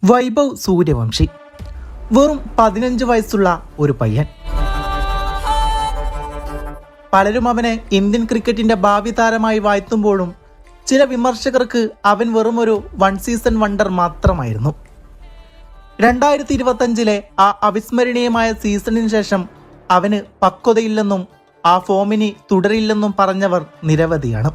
വൈഭവ് സൂര്യവംശി വെറും 15 വയസ്സുള്ള ഒരു പയ്യൻ. പലരും അവനെ ഇന്ത്യൻ ക്രിക്കറ്റിന്റെ ഭാവി താരമായി വാഴ്ത്തുമ്പോഴും ചില വിമർശകർക്ക് അവൻ വെറും ഒരു വൺ സീസൺ വണ്ടർ മാത്രമായിരുന്നു. 2025 ആ അവിസ്മരണീയമായ സീസണിന് ശേഷം അവന് പക്വതയില്ലെന്നും ആ ഫോമിനി തുടരില്ലെന്നും പറഞ്ഞവർ നിരവധിയാണ്.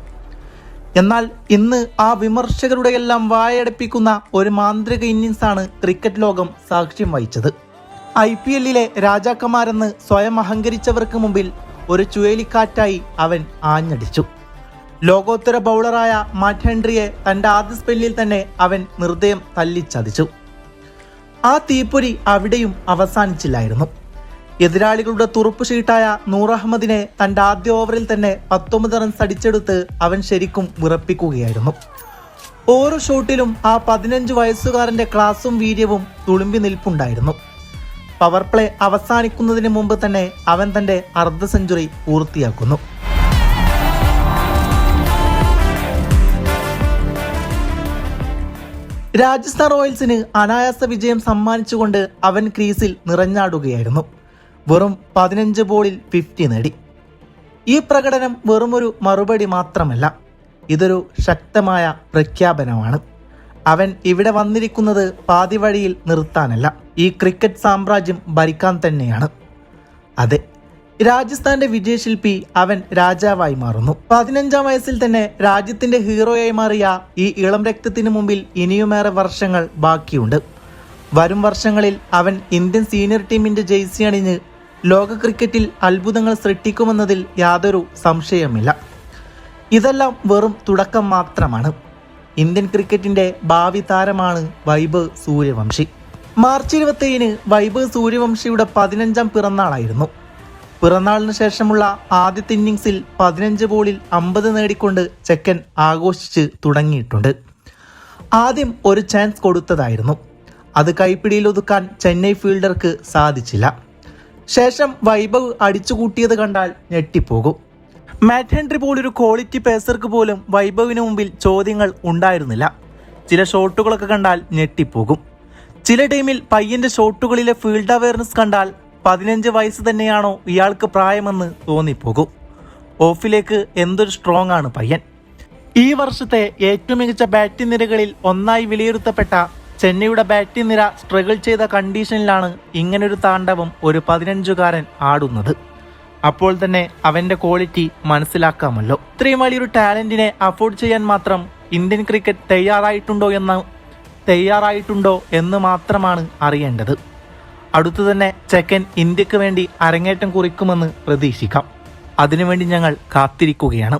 എന്നാൽ ഇന്ന് ആ വിമർശകരുടെയെല്ലാം വായടപ്പിക്കുന്ന ഒരു മാന്ത്രിക ഇന്നിംഗ്സാണ് ക്രിക്കറ്റ് ലോകം സാക്ഷ്യം വഹിച്ചത്. IPL രാജാക്കന്മാരെന്ന് സ്വയം അഹങ്കരിച്ചവർക്ക് മുമ്പിൽ ഒരു ചുഴലിക്കാറ്റായി അവൻ ആഞ്ഞടിച്ചു. ലോകോത്തര ബൗളറായ മാറ്റ് ഹെൻറിയെ തൻ്റെ ആദ്യ സ്പെല്ലിൽ തന്നെ അവൻ നിർദ്ദയം തല്ലിച്ചതിച്ചു. ആ തീപ്പൊരി അവിടെയും അവസാനിച്ചില്ലായിരുന്നു. എതിരാളികളുടെ തുറുപ്പ് ഷീട്ടായ നൂർ അഹമ്മദിനെ തൻ്റെ ആദ്യ ഓവറിൽ തന്നെ 19 റൺസ് അടിച്ചെടുത്ത് അവൻ ശരിക്കും വിറപ്പിക്കുകയായിരുന്നു. ഓരോ ഷോട്ടിലും ആ 15 വയസ്സുകാരൻ്റെ ക്ലാസും വീര്യവും തുളുമ്പി നിൽപ്പുണ്ടായിരുന്നു. പവർ പ്ലേ അവസാനിക്കുന്നതിന് മുമ്പ് തന്നെ അവൻ തൻ്റെ അർദ്ധ സെഞ്ചുറി പൂർത്തിയാക്കുന്നു. രാജസ്ഥാൻ റോയൽസിന് അനായാസ വിജയം സമ്മാനിച്ചുകൊണ്ട് അവൻ ക്രീസിൽ നിറഞ്ഞാടുകയായിരുന്നു. വെറും 15 ബോളിൽ 50 നേടി. ഈ പ്രകടനം വെറുമൊരു മറുപടി മാത്രമല്ല, ഇതൊരു ശക്തമായ പ്രഖ്യാപനമാണ്. അവൻ ഇവിടെ വന്നിരിക്കുന്നത് പാതി വഴിയിൽ നിർത്താനല്ല, ഈ ക്രിക്കറ്റ് സാമ്രാജ്യം ഭരിക്കാൻ തന്നെയാണ്. അതെ, രാജസ്ഥാന്റെ വിജയശില്പി അവൻ രാജാവായി മാറുന്നു. 15-ാം വയസ്സിൽ തന്നെ രാജ്യത്തിന്റെ ഹീറോയായി മാറിയ ഈ ഇളം രക്തത്തിന് മുമ്പിൽ ഇനിയുമേറെ വർഷങ്ങൾ ബാക്കിയുണ്ട്. വരും വർഷങ്ങളിൽ അവൻ ഇന്ത്യൻ സീനിയർ ടീമിന്റെ ജേഴ്സി അണിഞ്ഞ് ലോക ക്രിക്കറ്റിൽ അത്ഭുതങ്ങൾ സൃഷ്ടിക്കുമെന്നതിൽ യാതൊരു സംശയമില്ല. ഇതെല്ലാം വെറും തുടക്കം മാത്രമാണ്. ഇന്ത്യൻ ക്രിക്കറ്റിന്റെ ഭാവി താരമാണ് വൈഭവ് സൂര്യവംശി. മാർച്ച് 27 വൈഭവ് സൂര്യവംശിയുടെ 15-ാം പിറന്നാളായിരുന്നു. പിറന്നാളിന് ശേഷമുള്ള ആദ്യത്തെ ഇന്നിംഗ്സിൽ 15 ബോളിൽ 50 നേടിക്കൊണ്ട് ചെക്കൻ ആഘോഷിച്ച് തുടങ്ങിയിട്ടുണ്ട്. ആദ്യം ഒരു ചാൻസ് കൊടുത്തതായിരുന്നു. അത് കൈപ്പിടിയിൽ ഒതുക്കാൻ ചെന്നൈ ഫീൽഡർക്ക് സാധിച്ചില്ല. ശേഷം വൈഭവ് അടിച്ചുകൂട്ടിയത് കണ്ടാൽ ഞെട്ടിപ്പോകും. മാറ്റ് ഹെൻറി പോലൊരു ക്വാളിറ്റി പേസർക്ക് പോലും വൈഭവിന് മുമ്പിൽ ചോദ്യങ്ങൾ ഉണ്ടായിരുന്നില്ല. ചില ഷോട്ടുകളൊക്കെ കണ്ടാൽ ഞെട്ടിപ്പോകും. ചില ടീമിൽ പയ്യന്റെ ഷോട്ടുകളിലെ ഫീൽഡ് അവയർനെസ് കണ്ടാൽ 15 വയസ്സ് തന്നെയാണോ ഇയാൾക്ക് പ്രായമെന്ന് തോന്നിപ്പോകും. ഓഫിലേക്ക് എന്തൊരു സ്ട്രോങ് ആണ് പയ്യൻ. ഈ വർഷത്തെ ഏറ്റവും മികച്ച ബാറ്റിംഗ് നിരകളിൽ ഒന്നായി വിലയിരുത്തപ്പെട്ട ചെന്നൈയുടെ ബാറ്റിംഗ് നിര സ്ട്രഗിൾ ചെയ്ത കണ്ടീഷനിലാണ് ഇങ്ങനൊരു താണ്ഡവം ഒരു 15-കാരൻ ആടുന്നത്. അപ്പോൾ തന്നെ അവന്റെ ക്വാളിറ്റി മനസ്സിലാക്കാമല്ലോ. ഇത്രയും വലിയൊരു ടാലന്റിനെ അഫോർഡ് ചെയ്യാൻ മാത്രം ഇന്ത്യൻ ക്രിക്കറ്റ് തയ്യാറായിട്ടുണ്ടോ എന്ന് മാത്രമാണ് അറിയേണ്ടത്. അടുത്തു തന്നെ ചെക്കൻ ഇന്ത്യക്ക് വേണ്ടി അരങ്ങേറ്റം കുറിക്കുമെന്ന് പ്രതീക്ഷിക്കാം. അതിനുവേണ്ടി ഞങ്ങൾ കാത്തിരിക്കുകയാണ്.